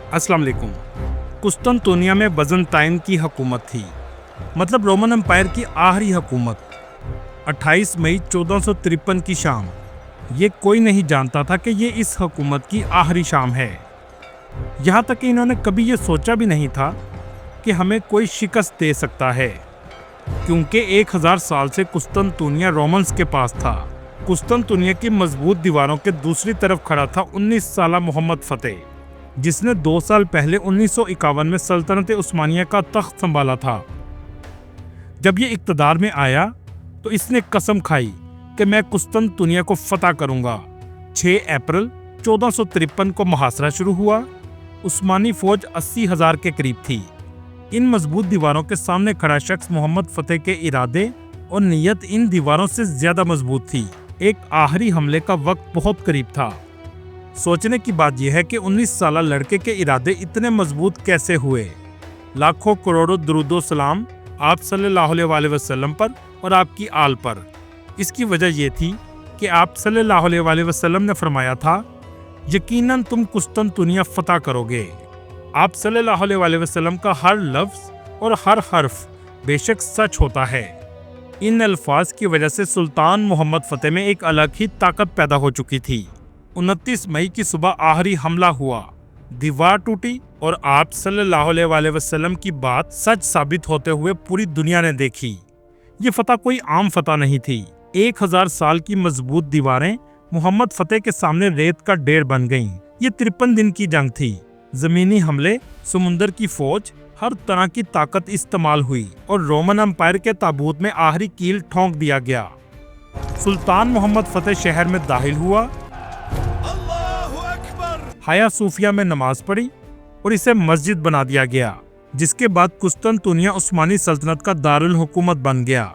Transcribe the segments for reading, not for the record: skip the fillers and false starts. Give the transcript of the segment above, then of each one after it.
अस्सलाम वालेकुम। कुस्तुनतुनिया में बज़ंताइन की हुकूमत थी, मतलब रोमन एम्पायर की आखिरी हुकूमत। 28 मई 1453 की शाम। ये कोई नहीं जानता था कि ये इस हुकूमत की आखिरी शाम है। यहाँ तक कि इन्होंने कभी ये सोचा भी नहीं था कि हमें कोई शिकस्त दे सकता है, क्योंकि 1000 साल से कुस्तुनतुनिया रोमन्स के पास था। कुस्तुनतुनिया की मजबूत दीवारों के दूसरी तरफ खड़ा था 19 साला मोहम्मद फतेह, जिसने 2 साल पहले 1951 में सल्तनत उस्मानिया का तख्त संभाला था। जब ये इक़्तिदार में आया तो इसने कसम खाई कि मैं कुस्तुनतुनिया को फतह करूंगा। 6 अप्रैल 1453 को मुहासरा शुरू हुआ। उस्मानी फौज 80,000 के करीब थी। इन मजबूत दीवारों के सामने खड़ा शख्स मोहम्मद फतेह के इरादे और नीयत इन दीवारों से ज्यादा मजबूत थी। एक आखिरी हमले का वक्त बहुत करीब था। सोचने की बात यह है कि 19 साला लड़के के इरादे इतने मजबूत कैसे हुए। लाखों करोड़ों दुरूदो सलाम आप सल्लल्लाहु अलैहि वसल्लम पर और आपकी आल पर। इसकी वजह यह थी कि आप सल्लल्लाहु अलैहि वसल्लम ने फरमाया था, यकीनन तुम कुस्तुनतुनिया फतह करोगे। आप सल्लल्लाहु अलैहि वसल्लम का हर लफ्ज और हर हर्फ बेशक सच होता है। इन अल्फाज की वजह से सुल्तान मोहम्मद फतेह में एक अलग ही ताकत पैदा हो चुकी थी। 29 मई की सुबह आखिरी हमला हुआ, दीवार टूटी और आप सल्लल्लाहु अलैहि वसल्लम की बात सच साबित होते हुए पूरी दुनिया ने देखी। ये फतह कोई आम फतह नहीं थी। 1000 साल की मजबूत दीवारें मोहम्मद फतेह के सामने रेत का ढेर बन गईं। ये 53 दिन की जंग थी। जमीनी हमले, समुंदर की फौज, हर तरह की ताकत इस्तेमाल हुई और रोमन एम्पायर के ताबूत में आखिरी कील ठोंक दिया गया। सुल्तान मोहम्मद फतेह शहर में दाखिल हुआ, हाया सूफिया में नमाज पढ़ी और इसे मस्जिद बना दिया गया, जिसके बाद कुस्तुनतुनिया उस्मानी सल्तनत का दारुल हुकूमत बन गया।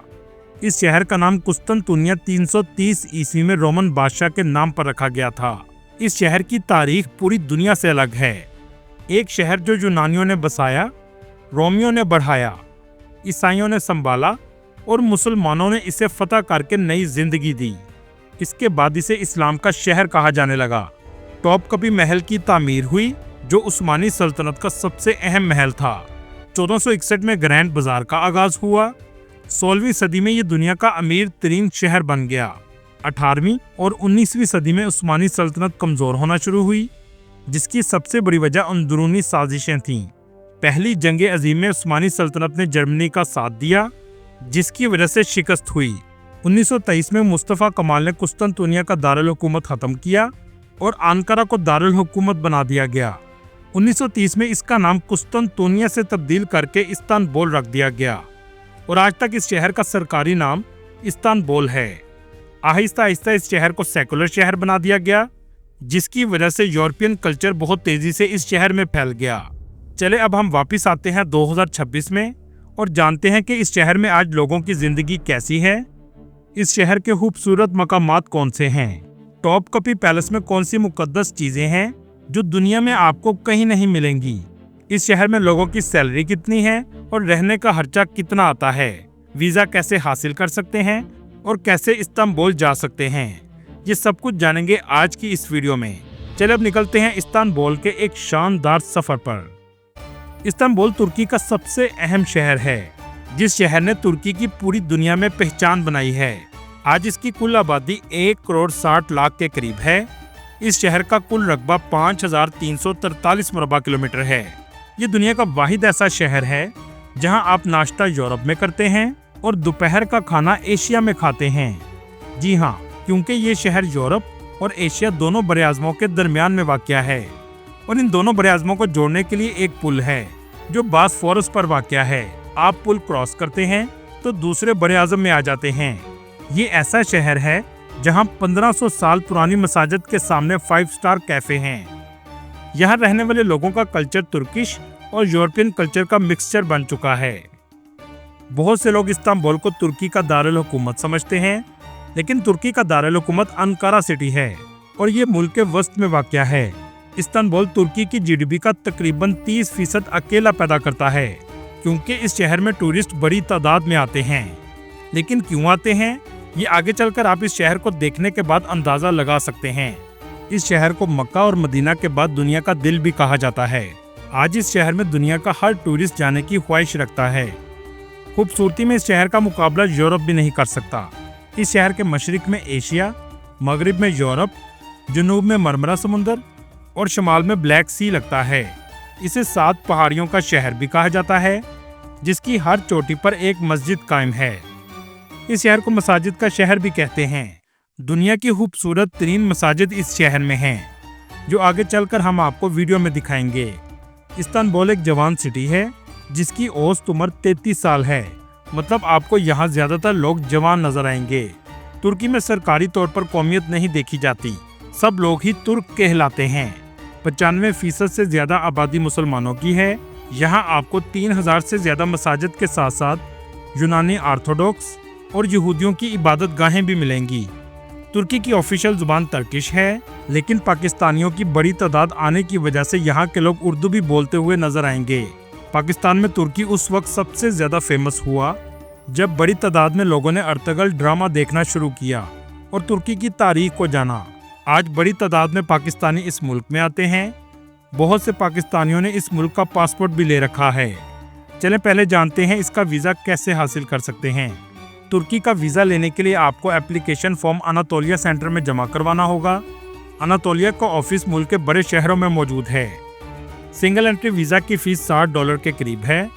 इस शहर का नाम कुस्तुनतुनिया 330 ईस्वी में रोमन बादशाह के नाम पर रखा गया था। इस शहर की तारीख पूरी दुनिया से अलग है। एक शहर जो यूनानियों ने बसाया, रोमियों ने बढ़ाया, ईसाइयों ने संभाला और मुसलमानों ने इसे फतह करके नई जिंदगी दी। इसके बाद इसे इस्लाम का शहर कहा जाने लगा। टॉपकपी महल की तामीर हुई, जो उस्मानी सल्तनत का सबसे अहम महल था। 1461 में ग्रैंड बाजार का आगाज हुआ। 16वीं सदी में ये दुनिया का अमीर तरीन शहर बन गया। 18वीं और 19वीं सदी में उस्मानी सल्तनत कमजोर होना शुरू हुई, जिसकी सबसे बड़ी वजह अंदरूनी साजिशें थीं। पहली जंग अजीम में उस्मानी सल्तनत ने जर्मनी का साथ दिया, जिसकी वजह से शिकस्त हुई। 1923 में मुस्तफ़ा कमाल ने कुस्तुनतुनिया का दारुल हुकूमत खत्म किया और अंकारा को दारुल हुकूमत बना दिया गया। 1930 में इसका नाम कुस्तुनतुनिया से तब्दील करके इस्तानबुल रख दिया गया और आज तक इस शहर का सरकारी नाम इस्तानबुल है। आहिस्ता आहिस्ता इस शहर को सेकुलर शहर बना दिया गया, जिसकी वजह से यूरोपियन कल्चर बहुत तेजी से इस शहर में फैल गया। चले अब हम वापस आते हैं 2026 में और जानते हैं कि इस शहर में आज लोगों की जिंदगी कैसी है। इस शहर के खूबसूरत मकामात कौन से हैं? टॉपकपी पैलेस में कौन सी मुकद्दस चीजें हैं जो दुनिया में आपको कहीं नहीं मिलेंगी? इस शहर में लोगों की सैलरी कितनी है और रहने का खर्चा कितना आता है? वीजा कैसे हासिल कर सकते हैं और कैसे इस्तानबुल जा सकते हैं? ये सब कुछ जानेंगे आज की इस वीडियो में। चलिए अब निकलते हैं इस्तानबुल के एक शानदार सफर पर। इस्तानबुल तुर्की का सबसे अहम शहर है, जिस शहर ने तुर्की की पूरी दुनिया में पहचान बनाई है। आज इसकी कुल आबादी 1 करोड़ 60 लाख के करीब है। इस शहर का कुल रकबा 5343 मुरबा किलोमीटर है। ये दुनिया का वाहिद ऐसा शहर है जहां आप नाश्ता यूरोप में करते हैं और दोपहर का खाना एशिया में खाते हैं। जी हाँ, क्योंकि ये शहर यूरोप और एशिया दोनों बरे-आज़मों के दरमियान में वाक़या है और इन दोनों बरे-आज़मों को जोड़ने के लिए एक पुल है जो बॉस्फोरस पर वाक़या है। आप पुल क्रॉस करते हैं तो दूसरे बरे-आज़म में आ जाते हैं। ये ऐसा शहर है जहां 1500 साल पुरानी मसाजिद के सामने 5 स्टार कैफे हैं। यहाँ रहने वाले लोगों का कल्चर तुर्किश और यूरोपियन कल्चर का मिक्सचर बन चुका है। बहुत से लोग इस्तानबुल को तुर्की का दारुल हुकूमत समझते हैं, लेकिन तुर्की का दारुल हुकूमत अंकारा सिटी है और ये मुल्क के वस्त में वाक़या है। इस्तानबुल तुर्की की जीडीपी का तकरीबन 30% अकेला पैदा करता है, क्योंकि इस शहर में टूरिस्ट बड़ी तादाद में आते हैं। लेकिन क्यों आते हैं, ये आगे चलकर आप इस शहर को देखने के बाद अंदाज़ा लगा सकते हैं। इस शहर को मक्का और मदीना के बाद दुनिया का दिल भी कहा जाता है। आज इस शहर में दुनिया का हर टूरिस्ट जाने की ख्वाहिश रखता है। खूबसूरती में इस शहर का मुकाबला यूरोप भी नहीं कर सकता। इस शहर के मशरिक में एशिया, मगरिब में यूरोप, जनूब में मरमरा समुंदर और शमाल में ब्लैक सी लगता है। इसे 7 पहाड़ियों का शहर भी कहा जाता है, जिसकी हर चोटी पर एक मस्जिद कायम है। इस शहर को मसाजिद का शहर भी कहते हैं। दुनिया की खूबसूरत तरीन मसाजिद इस शहर में हैं, जो आगे चलकर हम आपको वीडियो में दिखाएंगे। इस्तांबुल एक जवान सिटी है, जिसकी औसत उम्र 33 साल है। मतलब आपको यहाँ ज्यादातर लोग जवान नजर आएंगे। तुर्की में सरकारी तौर पर कौमियत नहीं देखी जाती, सब लोग ही तुर्क कहलाते हैं। 95% से ज्यादा आबादी मुसलमानों की है। यहाँ आपको 3000 से ज्यादा मसाजिद के साथ साथ यूनानी ऑर्थोडॉक्स और यहूदियों की इबादत गाहें भी मिलेंगी। तुर्की की ऑफिशियल जुबान तर्किश है, लेकिन पाकिस्तानियों की बड़ी तादाद आने की वजह से यहाँ के लोग उर्दू भी बोलते हुए नजर आएंगे। पाकिस्तान में तुर्की उस वक्त सबसे ज्यादा फेमस हुआ जब बड़ी तादाद में लोगों ने अर्तगल ड्रामा देखना शुरू किया और तुर्की की तारीख को जाना। आज बड़ी तादाद में पाकिस्तानी इस मुल्क में आते हैं। बहुत से पाकिस्तानियों ने इस मुल्क का पासपोर्ट भी ले रखा है। चलें पहले जानते हैं इसका वीज़ा कैसे हासिल कर सकते हैं। तुर्की का वीज़ा लेने के लिए आपको एप्लीकेशन फॉर्म अनातोलिया सेंटर में जमा करवाना होगा। अनातोलिया का ऑफिस मुल्क के बड़े शहरों में मौजूद है। सिंगल एंट्री वीज़ा की फ़ीस $60 के करीब है,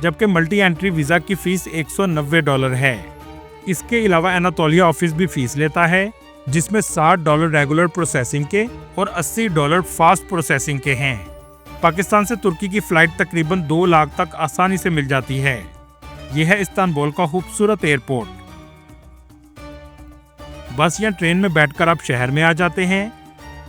जबकि मल्टी एंट्री वीज़ा की फ़ीस $190 है। इसके अलावा अनातोलिया ऑफिस भी फ़ीस लेता है, जिसमें $60 रेगुलर प्रोसेसिंग के और $80 फास्ट प्रोसेसिंग के हैं। पाकिस्तान से तुर्की की फ़्लाइट तकरीबन 2 लाख तक आसानी से मिल जाती है। यह है इस्तांबुल का खूबसूरत एयरपोर्ट। बस या ट्रेन में बैठकर आप शहर में आ जाते हैं।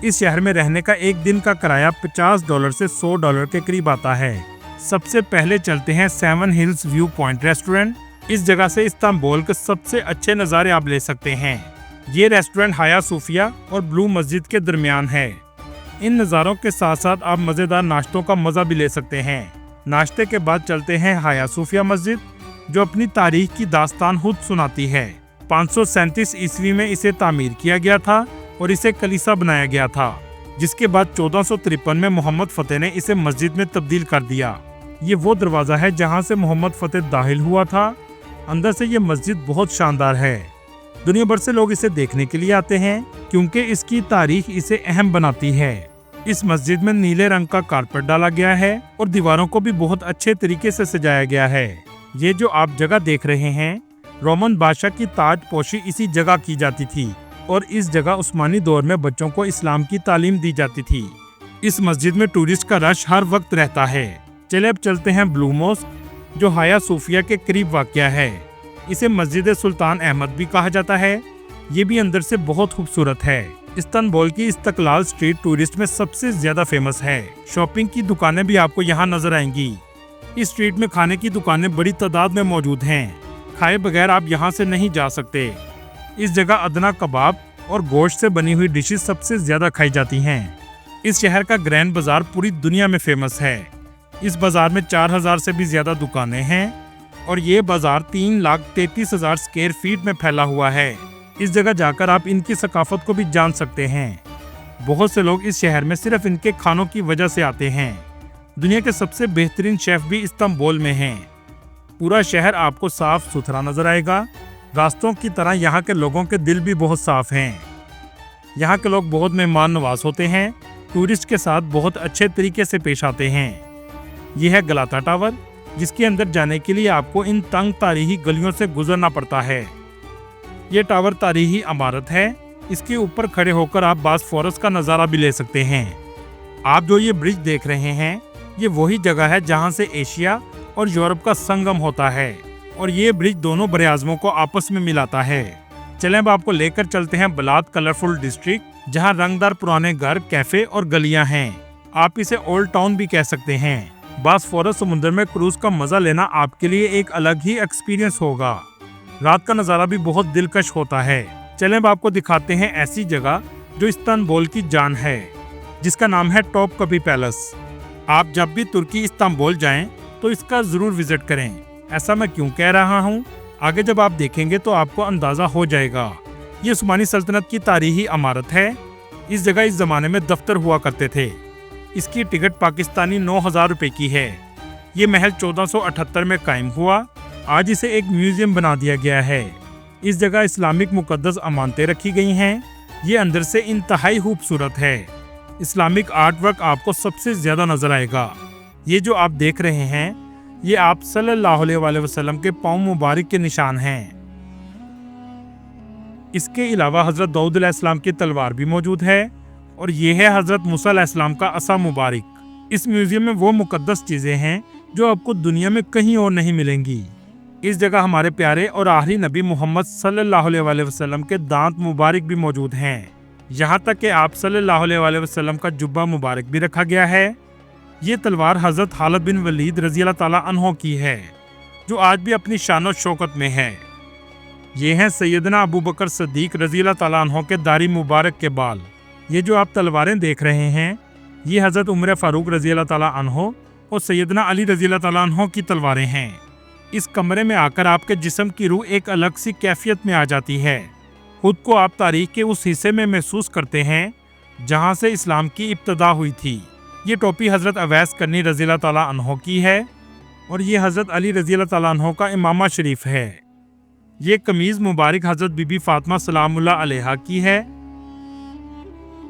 इस शहर में रहने का एक दिन का किराया $50 से $100 के करीब आता है। सबसे पहले चलते हैं 7 हिल्स व्यू पॉइंट रेस्टोरेंट। इस जगह से इस्तांबुल के सबसे अच्छे नज़ारे आप ले सकते हैं। ये रेस्टोरेंट हाया सूफिया और ब्लू मस्जिद के दरमियान है। इन नज़ारों के साथ साथ आप मज़ेदार नाश्तों का मज़ा भी ले सकते हैं। नाश्ते के बाद चलते हैं हाया सूफिया मस्जिद, जो अपनी तारीख की दास्तान खुद सुनाती है। 537 ईस्वी में इसे तामीर किया गया था और इसे कलीसा बनाया गया था, जिसके बाद 1453 में मोहम्मद फतेह ने इसे मस्जिद में तब्दील कर दिया। ये वो दरवाज़ा है जहां से मोहम्मद फतेह दाखिल हुआ था। अंदर से ये मस्जिद बहुत शानदार है। दुनिया भर से लोग इसे देखने के लिए आते हैं, क्योंकि इसकी तारीख इसे अहम बनाती है। इस मस्जिद में नीले रंग का कारपेट डाला गया है और दीवारों को भी बहुत अच्छे तरीके से सजाया गया है। ये जो आप जगह देख रहे हैं, रोमन बादशाह की ताज पोशी इसी जगह की जाती थी और इस जगह उस्मानी दौर में बच्चों को इस्लाम की तालीम दी जाती थी। इस मस्जिद में टूरिस्ट का रश हर वक्त रहता है। चले अब चलते हैं ब्लू मॉस्क, जो हाया सूफिया के करीब वाक़या है। इसे मस्जिद सुल्तान अहमद भी कहा जाता है। ये भी अंदर से बहुत खूबसूरत है। इस्तांबुल की इस्तकलाल स्ट्रीट टूरिस्ट में सबसे ज्यादा फेमस है। शॉपिंग की दुकानें भी आपको यहाँ नजर आएंगी। इस स्ट्रीट में खाने की दुकानें बड़ी तादाद में मौजूद हैं। खाए बगैर आप यहाँ से नहीं जा सकते। इस जगह अदना कबाब और गोश्त से बनी हुई डिशेस सबसे ज्यादा खाई जाती हैं। इस शहर का ग्रैंड बाजार पूरी दुनिया में फेमस है। इस बाजार में 4000 से भी ज्यादा दुकानें हैं और ये बाजार 3,33,000 स्क्वायर फीट में फैला हुआ है। इस जगह जाकर आप इनकी सकाफत को भी जान सकते हैं। बहुत से लोग इस शहर में सिर्फ इनके खानों की वजह से आते हैं। दुनिया के सबसे बेहतरीन शेफ भी इस्तांबुल में हैं। पूरा शहर आपको साफ सुथरा नजर आएगा। रास्तों की तरह यहाँ के लोगों के दिल भी बहुत साफ हैं। यहाँ के लोग बहुत मेहमान नवाज होते हैं, टूरिस्ट के साथ बहुत अच्छे तरीके से पेश आते हैं। यह है गलाता टावर, जिसके अंदर जाने के लिए आपको इन तंग तारीखी गलियों से गुजरना पड़ता है। ये टावर तारीखी इमारत है। इसके ऊपर खड़े होकर आप बॉस्फोरस का नज़ारा भी ले सकते हैं। आप जो ये ब्रिज देख रहे हैं, ये वही जगह है जहाँ से एशिया और यूरोप का संगम होता है और ये ब्रिज दोनों बड़े-आज़मों को आपस में मिलाता है। चलें अब आपको लेकर चलते हैं बलात कलरफुल डिस्ट्रिक्ट, जहाँ रंगदार पुराने घर, कैफे और गलियाँ हैं। आप इसे ओल्ड टाउन भी कह सकते हैं। बॉस्फोरस समुद्र में क्रूज का मजा लेना आपके लिए एक अलग ही एक्सपीरियंस होगा। रात का नज़ारा भी बहुत दिलकश होता है। चलें अब आपको दिखाते हैं ऐसी जगह जो इस्तांबुल की जान है, जिसका नाम है टॉपकापी पैलेस। आप जब भी तुर्की इस्तांबुल जाएं तो इसका ज़रूर विजिट करें। ऐसा मैं क्यों कह रहा हूँ, आगे जब आप देखेंगे तो आपको अंदाज़ा हो जाएगा। ये उस्मानी सल्तनत की तारीखी इमारत है इस जगह इस जमाने में दफ्तर हुआ करते थे। इसकी टिकट पाकिस्तानी 9,000 रुपए की है। ये महल 1478 में कायम हुआ। आज इसे एक म्यूजियम बना दिया गया है। इस जगह इस्लामिक मुकद्दस अमानतें रखी गई हैं। ये अंदर से इंतहाई खूबसूरत है। इस्लामिक आर्ट वर्क आपको सबसे ज्यादा नजर आएगा। ये जो आप देख रहे हैं, ये आप सल्लल्लाहु अलैहि वसल्लम के पाँव मुबारक के निशान हैं। इसके अलावा हजरत दाऊद अलैहिस्सलाम की तलवार भी मौजूद है और ये है हजरत मूसा अलैहिस्सलाम का असा मुबारक। इस म्यूजियम में वो मुकद्दस चीजें हैं जो आपको दुनिया में कहीं और नहीं मिलेंगी। इस जगह हमारे प्यारे और आखिरी नबी मोहम्मद सल्लल्लाहु अलैहि वसल्लम के दांत मुबारक भी मौजूद हैं। यहाँ तक कि आप सल्लल्लाहु अलैहि वसल्लम का जुब्बा मुबारक भी रखा गया है। ये तलवार हजरत खालिद बिन वलीद रजी अल्लाह ताला अन्हो की है, जो आज भी अपनी शान और शौकत में है। ये हैं सैयदना अबू बकर सिद्दीक रजी अल्लाह ताला अन्हो के दाढ़ी मुबारक के बाल। ये जो आप तलवारें देख रहे हैं, ये हजरत उमर फारूक रजी अल्लाह ताला अन्हो और सैयदना अली रजी अल्लाह ताला अन्हो की तलवारें हैं। इस कमरे में आकर आपके जिस्म की रूह एक अलग सी कैफियत में आ जाती है। खुद को आप तारीख के उस हिस्से में महसूस करते हैं जहां से इस्लाम की इब्तदा हुई थी। ये टोपी हजरत अवैस करनी रज़ी अल्लाह ताला अन्हो की है और ये हजरत अली रज़ी अल्लाह ताला अन्हो का इमामा शरीफ है। ये कमीज मुबारक हजरत बीबी फातिमा सलामुल्लाह अलैहा की है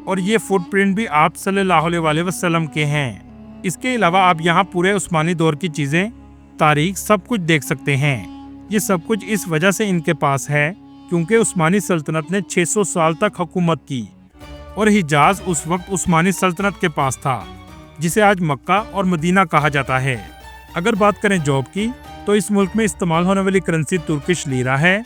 और ये फुटप्रिंट भी आप सल्लल्लाहु अलैहि वसल्लम के हैं। इसके अलावा आप यहाँ पूरे उस्मानी दौर की चीजें, तारीख, सब कुछ देख सकते हैं। ये सब कुछ इस वजह से इनके पास है क्योंकि उस्मानी सल्तनत ने 600 साल तक हुकूमत की और हिजाज उस वक्त उस्मानी सल्तनत के पास था, जिसे आज मक्का और मदीना कहा जाता है। अगर बात करें जॉब की, तो इस मुल्क में इस्तेमाल होने वाली करेंसी तुर्किश लीरा है।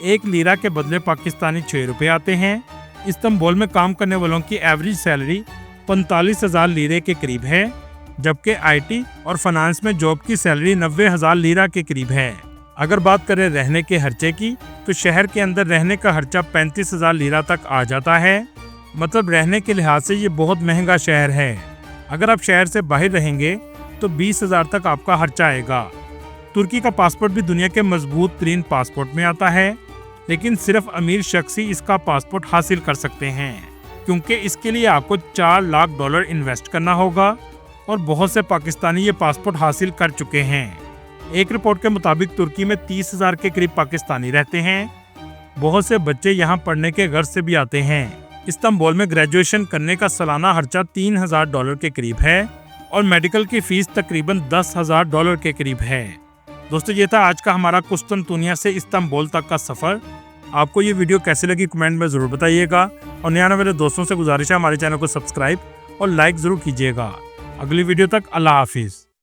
एक लीरा के बदले पाकिस्तानी 6 रुपए आते हैं। इस्तांबुल में काम करने वालों की एवरेज सैलरी 45,000 लीरे के करीब है, जबकि आईटी और फाइनेंस में जॉब की सैलरी 90,000 लीरा के करीब है। अगर बात करें रहने के खर्चे की, तो शहर के अंदर रहने का खर्चा 35,000 लीरा तक आ जाता है। मतलब रहने के लिहाज से ये बहुत महंगा शहर है। अगर आप शहर से बाहर रहेंगे तो 20,000 तक आपका खर्चा आएगा। तुर्की का पासपोर्ट भी दुनिया के मजबूत तरीन पासपोर्ट में आता है, लेकिन सिर्फ अमीर शख्स ही इसका पासपोर्ट हासिल कर सकते हैं, क्योंकि इसके लिए आपको $4 लाख इन्वेस्ट करना होगा और बहुत से पाकिस्तानी ये पासपोर्ट हासिल कर चुके हैं। एक रिपोर्ट के मुताबिक तुर्की में 30,000 के करीब पाकिस्तानी रहते हैं। बहुत से बच्चे यहाँ पढ़ने के गर्ज से भी आते हैं। इस्तांबुल में ग्रेजुएशन करने का सालाना खर्चा $3,000 के करीब है और मेडिकल की फीस तकरीबन $10,000 के करीब है। दोस्तों, ये था आज का हमारा कुस्तुनतुनिया से इस्तांबुल तक का सफ़र। आपको ये वीडियो कैसी लगी कमेंट में ज़रूर बताइएगा और नए आने वाले दोस्तों से गुजारिश है हमारे चैनल को सब्सक्राइब और लाइक ज़रूर कीजिएगा। अगली वीडियो तक अल्लाह हाफिज़।